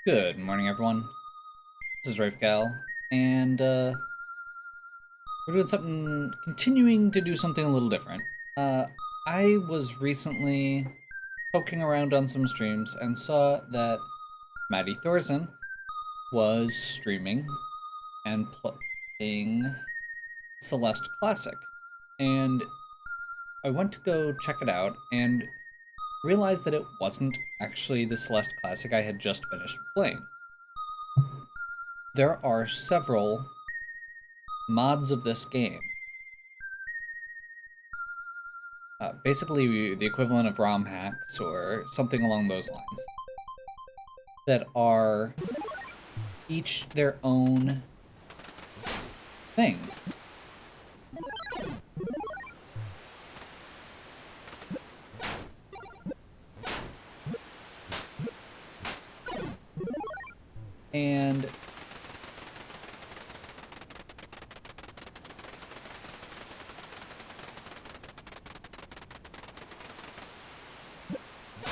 Good morning, everyone. This is Rafe Gal, and we're doing something, continuing to do something a little different. I was recently poking around on some streams and saw that Maddie Thorson was streaming and playing Celeste Classic, and I went to go check it out and realized that it wasn't actually the Celeste Classic I had just finished playing. There are several mods of this game, basically the equivalent of ROM hacks or something along those lines, that are each their own thing. And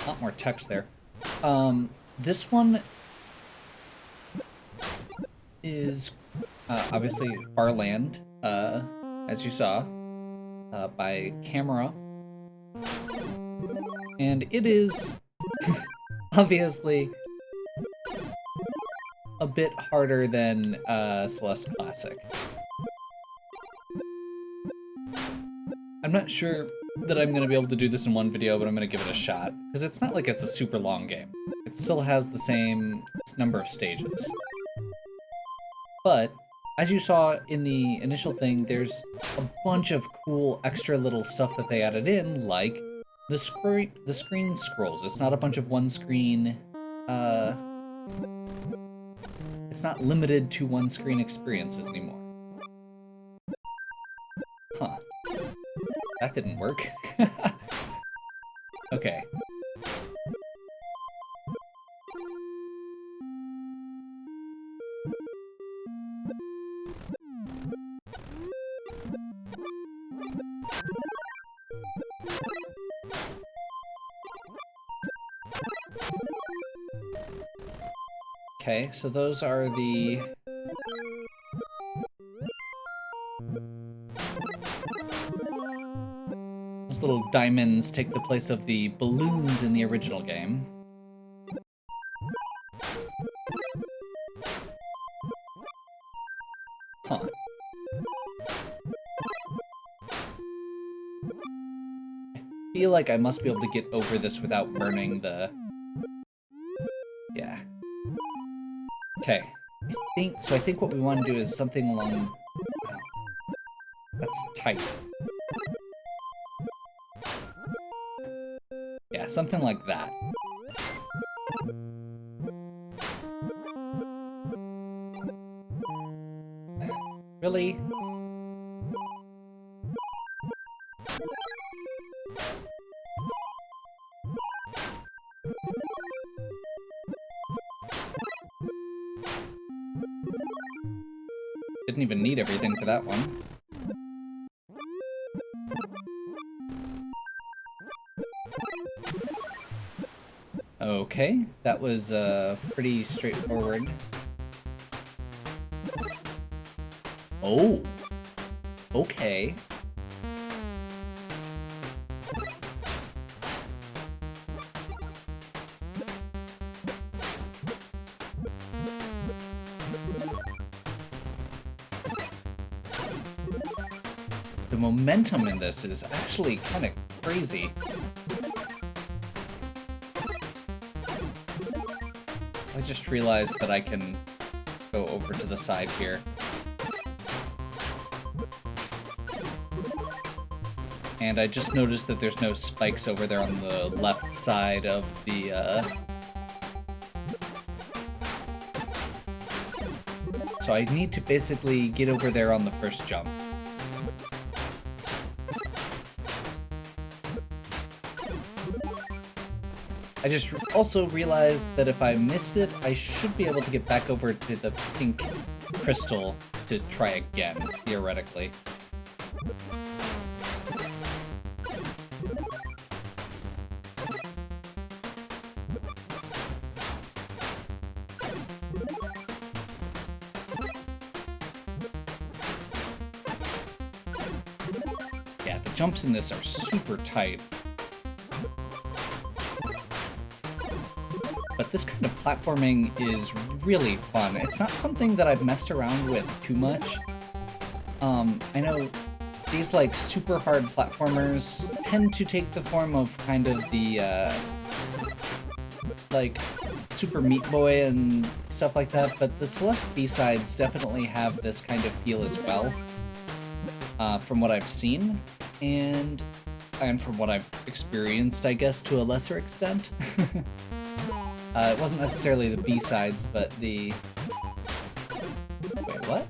a lot more text there. This one is obviously Farland, as you saw, by Camera. And it is obviously a bit harder than Celeste Classic. I'm not sure that I'm going to be able to do this in one video, but I'm going to give it a shot, because it's not like it's a super long game. It still has the same number of stages. But, as you saw in the initial thing, there's a bunch of cool extra little stuff that they added in, like the screen scrolls. It's not a bunch of one screen, it's not limited to one screen experiences anymore. Huh. That didn't work. Okay. Okay, so those are the... Those little diamonds take the place of the balloons in the original game. Huh. I feel like I must be able to get over this without burning the... Yeah. Okay. I think what we want to do is something along... Wow. That's tight. Yeah, something like that. Really? Didn't even need everything for that one. Okay, that was pretty straightforward. Oh, okay. The momentum in this is actually kind of crazy. I just realized that I can go over to the side here. And I just noticed that there's no spikes over there on the left side of the, So I need to basically get over there on the first jump. I just also realized that if I miss it, I should be able to get back over to the pink crystal to try again, theoretically. jumps in this are super tight. But this kind of platforming is really fun. It's not something that I've messed around with too much. I know these like super hard platformers tend to take the form of kind of the like Super Meat Boy and stuff like that, but the Celeste B-sides definitely have this kind of feel as well, from what I've seen, and from what I've experienced, I guess, to a lesser extent. It wasn't necessarily the B-sides, but the... Wait, what?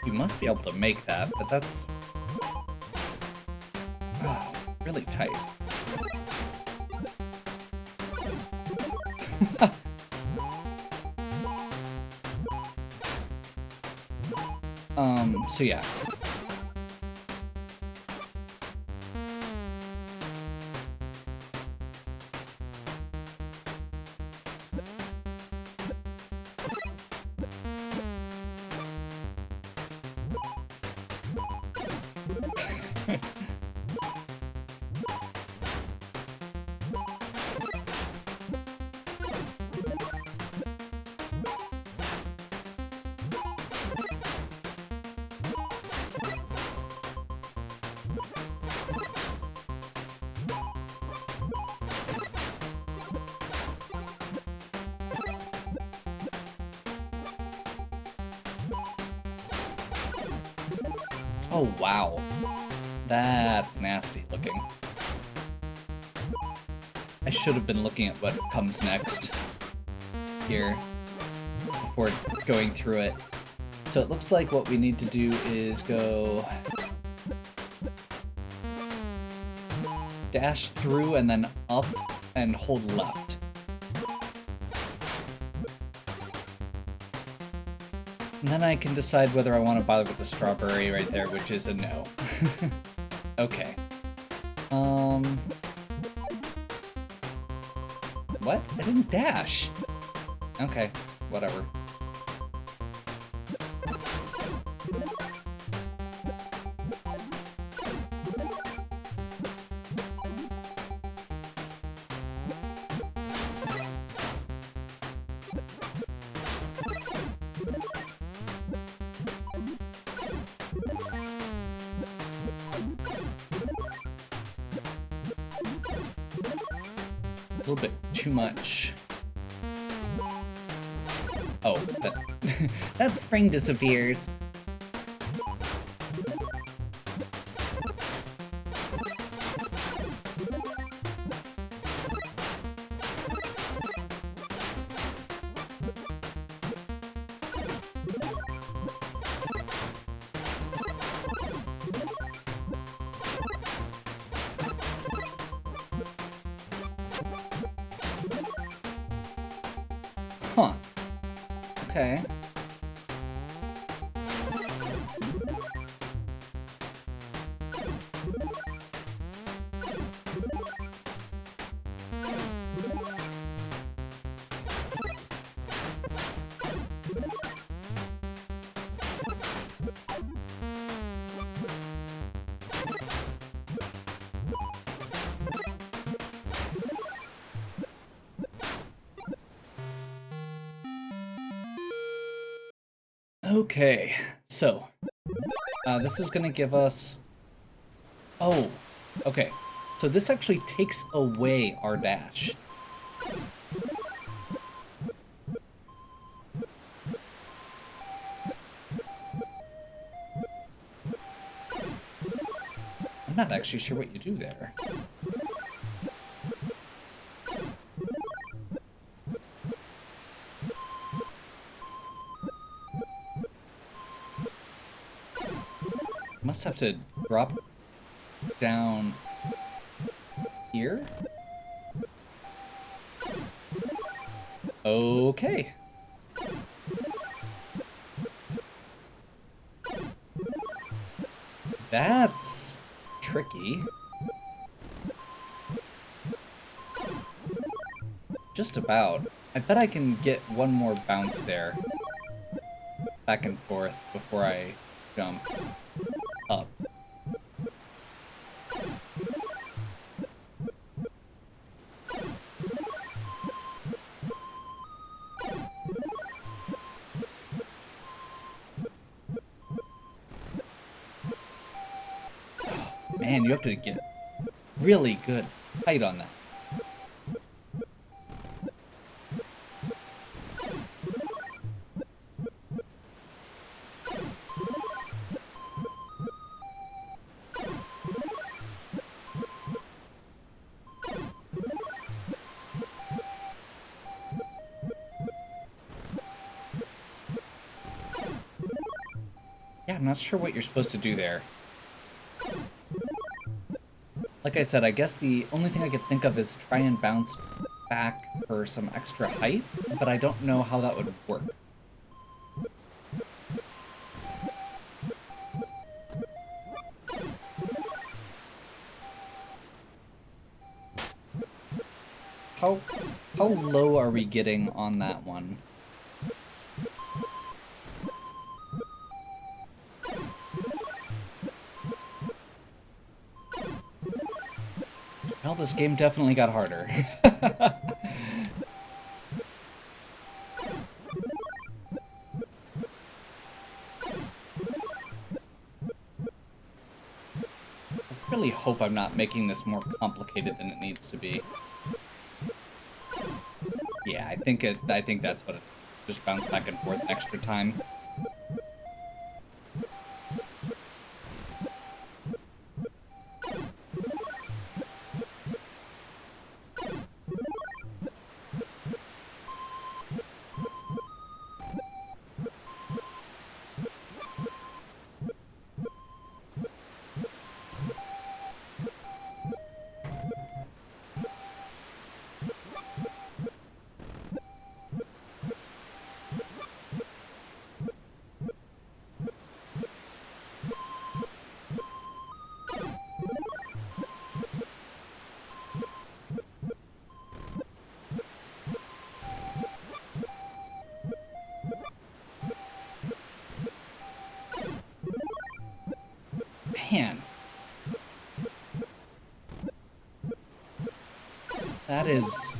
You must be able to make that, but that's... Oh, really tight. So yeah. Oh, wow. That's nasty looking. I should have been looking at what comes next here before going through it. So it looks like what we need to do is go dash through and then up and hold left. And then I can decide whether I want to bother with the strawberry right there, which is a no. Okay. What? I didn't dash. Okay, whatever. A little bit too much. Oh, that spring disappears. Huh. Okay. Okay, so this is gonna give us... Oh, okay. So this actually takes away our dash. I'm not actually sure what you do there. Must have to drop down here? Okay. That's tricky. Just about. I bet I can get one more bounce there. Back and forth before I jump up. Man, you have to get really good height on that. Yeah, I'm not sure what you're supposed to do there. Like I said, I guess the only thing I could think of is try and bounce back for some extra height, but I don't know how that would work. How low are we getting on that one? Well, this game definitely got harder. I really hope I'm not making this more complicated than it needs to be. Yeah, I think that's what it is. Just bounce back and forth extra time. Man. That is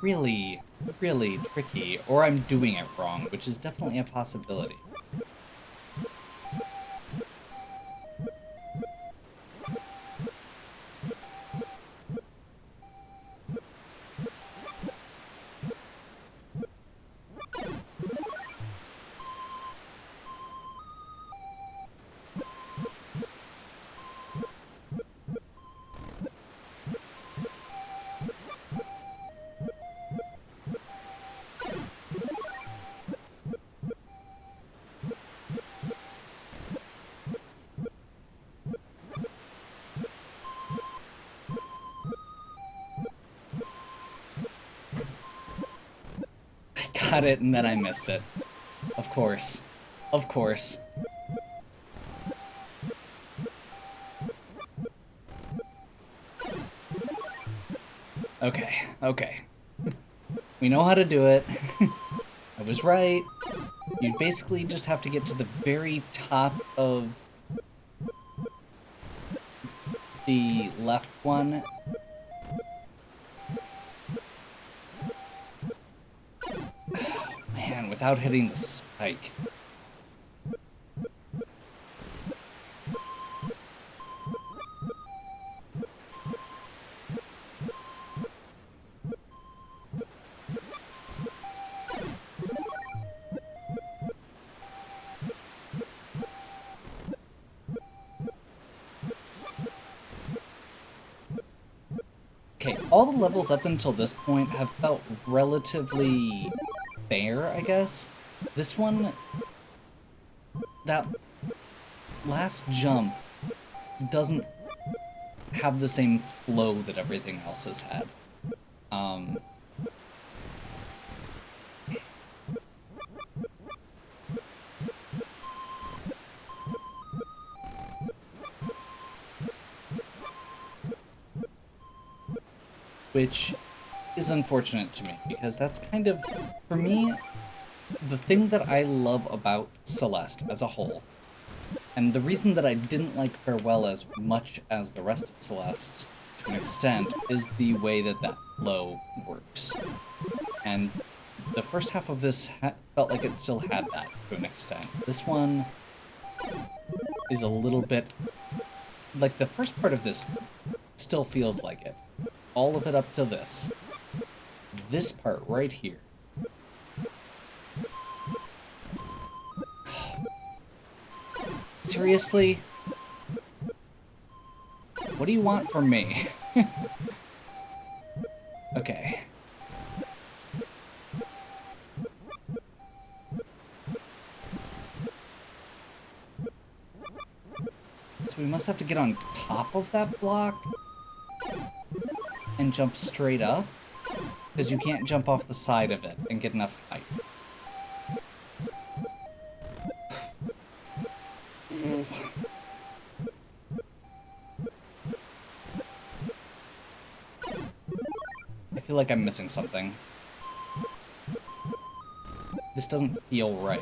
really, really tricky, or I'm doing it wrong, which is definitely a possibility. Got it, and then I missed it. Of course. Of course. Okay, okay. We know how to do it. I was right. You basically just have to get to the very top of the left one. Man, without hitting the spike. Okay, all the levels up until this point have felt relatively fair, I guess. This one, that last jump doesn't have the same flow that everything else has had. which is unfortunate to me, because that's kind of, for me, the thing that I love about Celeste as a whole, and the reason that I didn't like Farewell as much as the rest of Celeste, to an extent, is the way that that flow works. And the first half of this felt like it still had that, to an extent. This one is a little bit... like, the first part of this still feels like it. All of it up to this. This part right here. Seriously? What do you want from me? Okay. So we must have to get on top of that block and jump straight up, because you can't jump off the side of it and get enough height. I feel like I'm missing something. This doesn't feel right.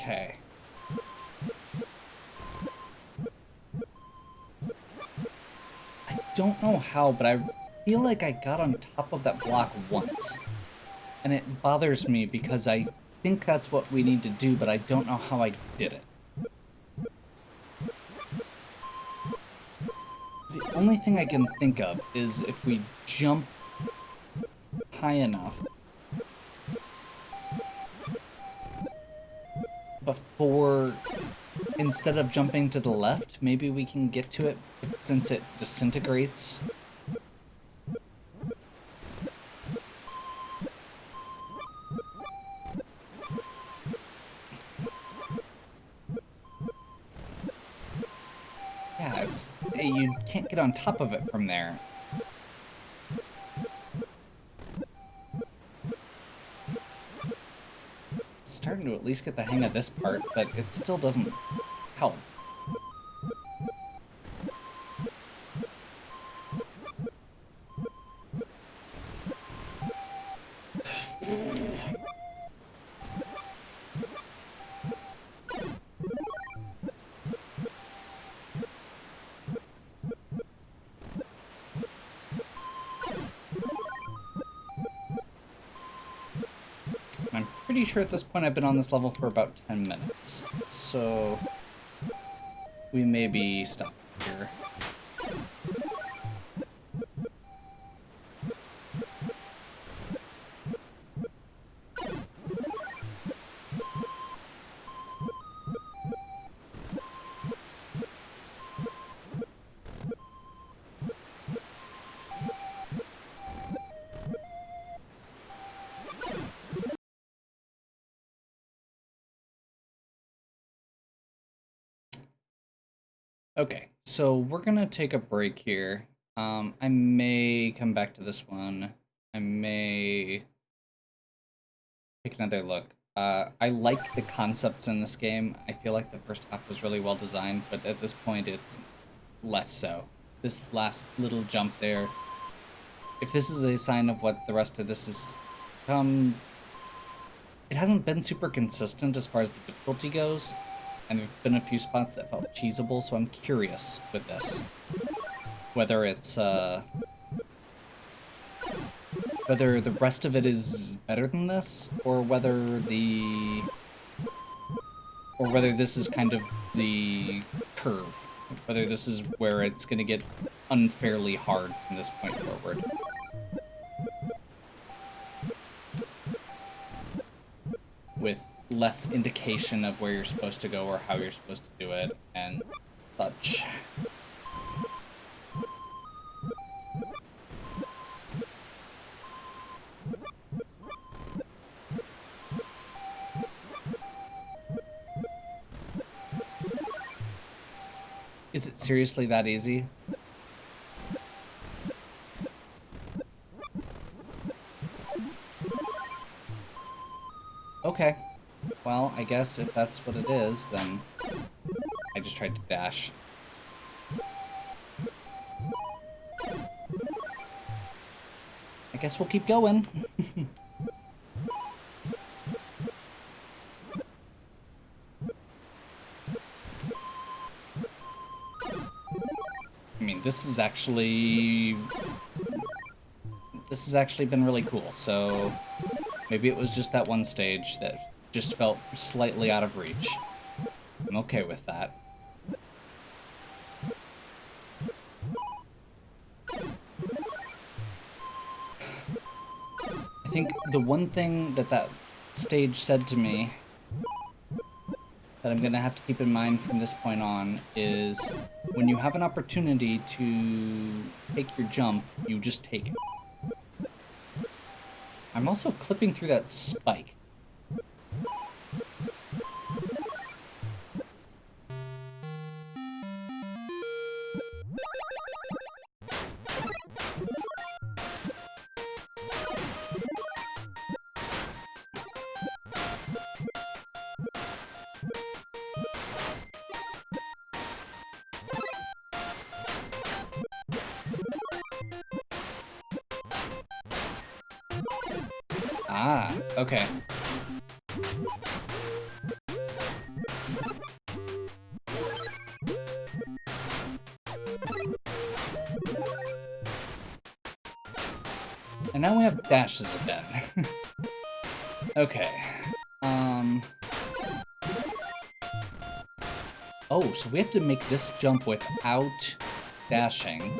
Okay. I don't know how, but I feel like I got on top of that block once. And it bothers me because I think that's what we need to do, but I don't know how I did it. The only thing I can think of is if we jump high enough before, instead of jumping to the left, maybe we can get to it since it disintegrates. Yeah, you can't get on top of it from there. Starting to at least get the hang of this part, but it still doesn't help. I'm pretty sure at this point I've been on this level for about 10 minutes, so... we may be stuck here. Okay, so we're gonna take a break here. I may come back to this one. I may take another look. I like the concepts in this game. I feel like the first half was really well designed, but at this point it's less so. This last little jump there, if this is a sign of what the rest of this is, it hasn't been super consistent as far as the difficulty goes, and there've been a few spots that felt cheesable, so I'm curious with this. Whether it's, whether the rest of it is better than this, or whether this is kind of the curve. Whether this is where it's gonna get unfairly hard from this point forward. With less indication of where you're supposed to go or how you're supposed to do it, and such. Is it seriously that easy? Okay. Well, I guess if that's what it is, then I just tried to dash. I guess we'll keep going. I mean, this has actually been really cool, so maybe it was just that one stage that just felt slightly out of reach. I'm okay with that. I think the one thing that stage said to me that I'm gonna have to keep in mind from this point on is when you have an opportunity to take your jump, you just take it. I'm also clipping through that spike. Ah, okay. And now we have dashes again. Okay. Oh, so we have to make this jump without dashing,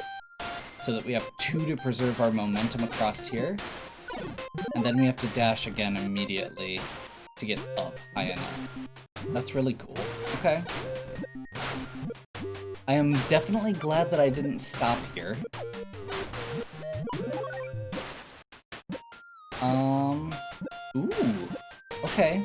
so that we have 2 to preserve our momentum across here. And then we have to dash again immediately to get up high enough. That's really cool. Okay. I am definitely glad that I didn't stop here. Ooh. Okay.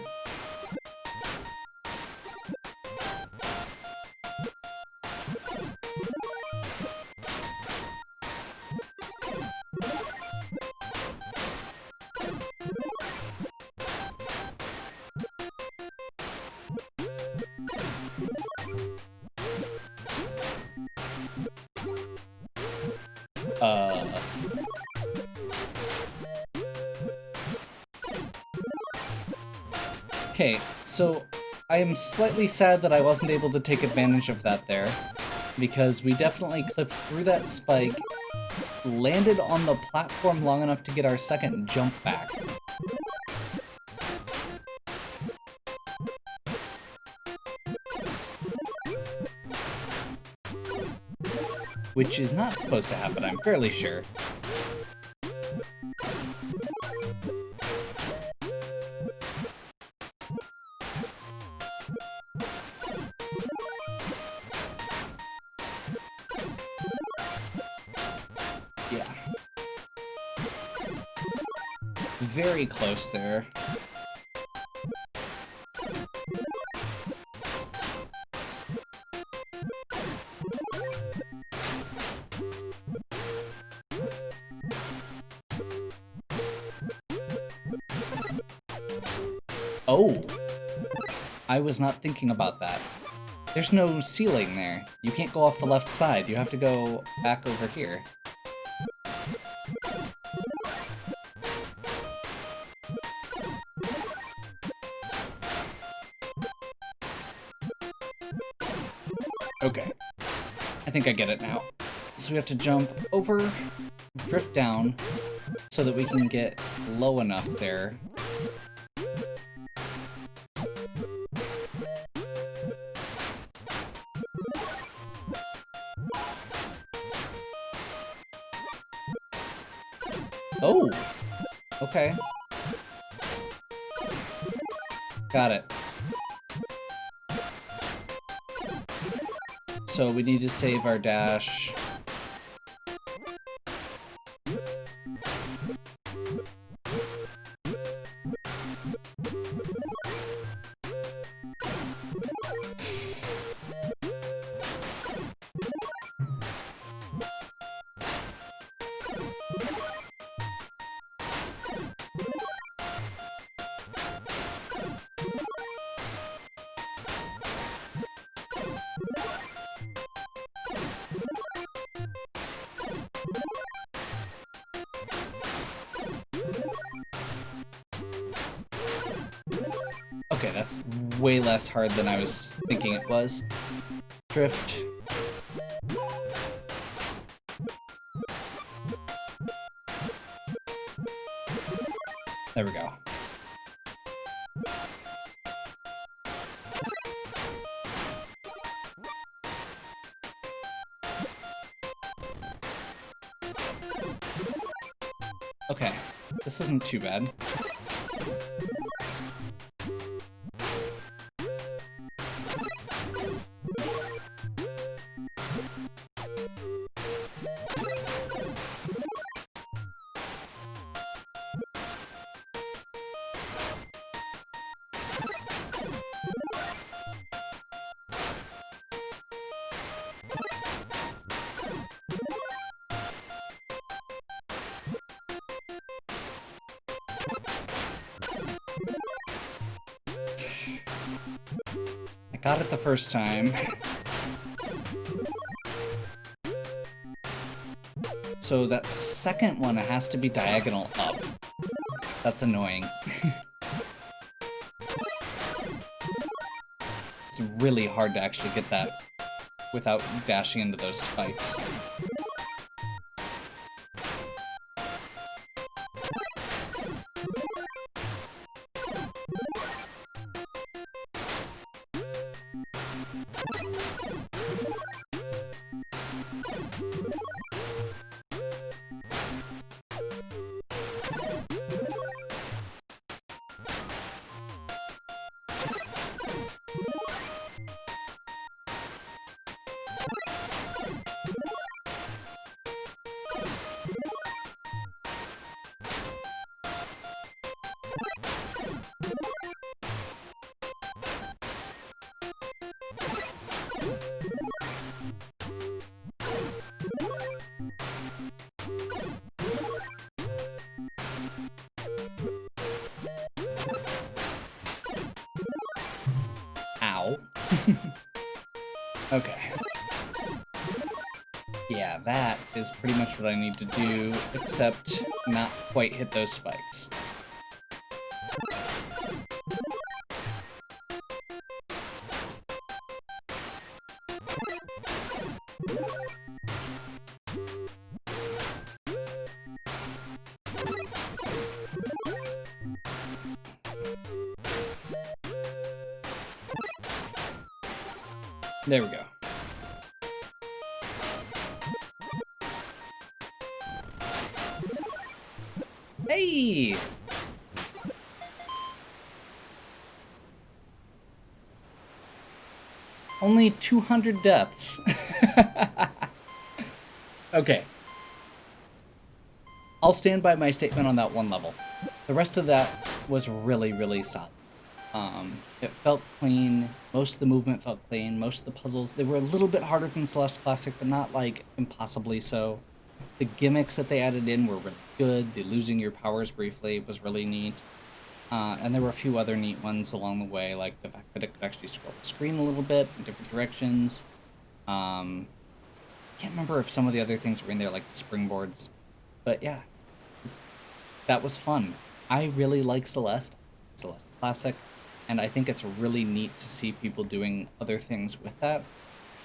Okay, so I am slightly sad that I wasn't able to take advantage of that there, because we definitely clipped through that spike, landed on the platform long enough to get our second jump back. which is not supposed to happen, I'm fairly sure. Yeah. Very close there. Oh! I was not thinking about that. There's no ceiling there. You can't go off the left side. You have to go back over here. Okay. I think I get it now. So we have to jump over, drift down, so that we can get low enough there. Oh! Okay. Got it. So we need to save our dash. Okay, that's way less hard than I was thinking it was. Drift. There we go. Okay, this isn't too bad. Got it the first time. So that second one has to be diagonal up. That's annoying. It's really hard to actually get that without dashing into those spikes. Ow. Okay. Yeah, that is pretty much what I need to do, except not quite hit those spikes. There we go. Hey! Only 200 deaths. Okay. I'll stand by my statement on that one level. The rest of that was really, really solid. It felt clean. Most of the movement felt clean. Most of the puzzles, they were a little bit harder than Celeste Classic, but not like impossibly so. The gimmicks that they added in were really good. The losing your powers briefly was really neat. And there were a few other neat ones along the way, like the fact that it could actually scroll the screen a little bit in different directions. I can't remember if some of the other things were in there, like the springboards. But yeah, that was fun. I really like Celeste Classic, and I think it's really neat to see people doing other things with that.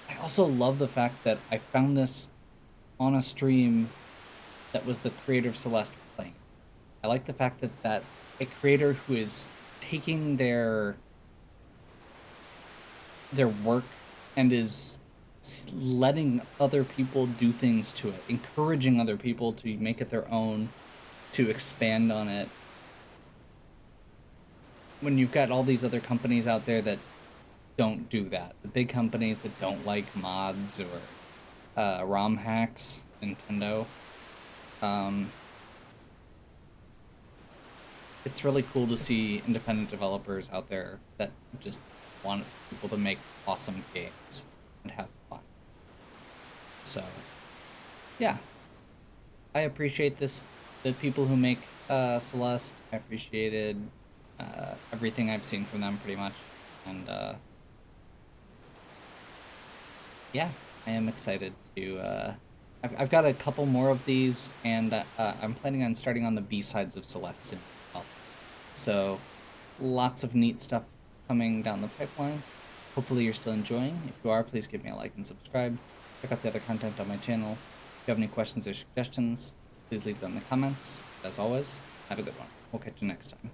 I also love the fact that I found this on a stream that was the creator of Celeste playing. I like the fact that that's a creator who is taking their work and is letting other people do things to it, encouraging other people to make it their own, to expand on it. When you've got all these other companies out there that don't do that, the big companies that don't like mods or ROM hacks, Nintendo, um, it's really cool to see independent developers out there that just want people to make awesome games and have fun. So, yeah, I appreciate this. The people who make Celeste, I appreciated everything I've seen from them pretty much, and yeah, I am excited to. I've got a couple more of these, and I'm planning on starting on the B sides of Celeste soon. Well. So, lots of neat stuff coming down the pipeline. Hopefully, you're still enjoying. If you are, please give me a like and subscribe. Check out the other content on my channel. If you have any questions or suggestions, please leave them in the comments. As always, have a good one. We'll catch you next time.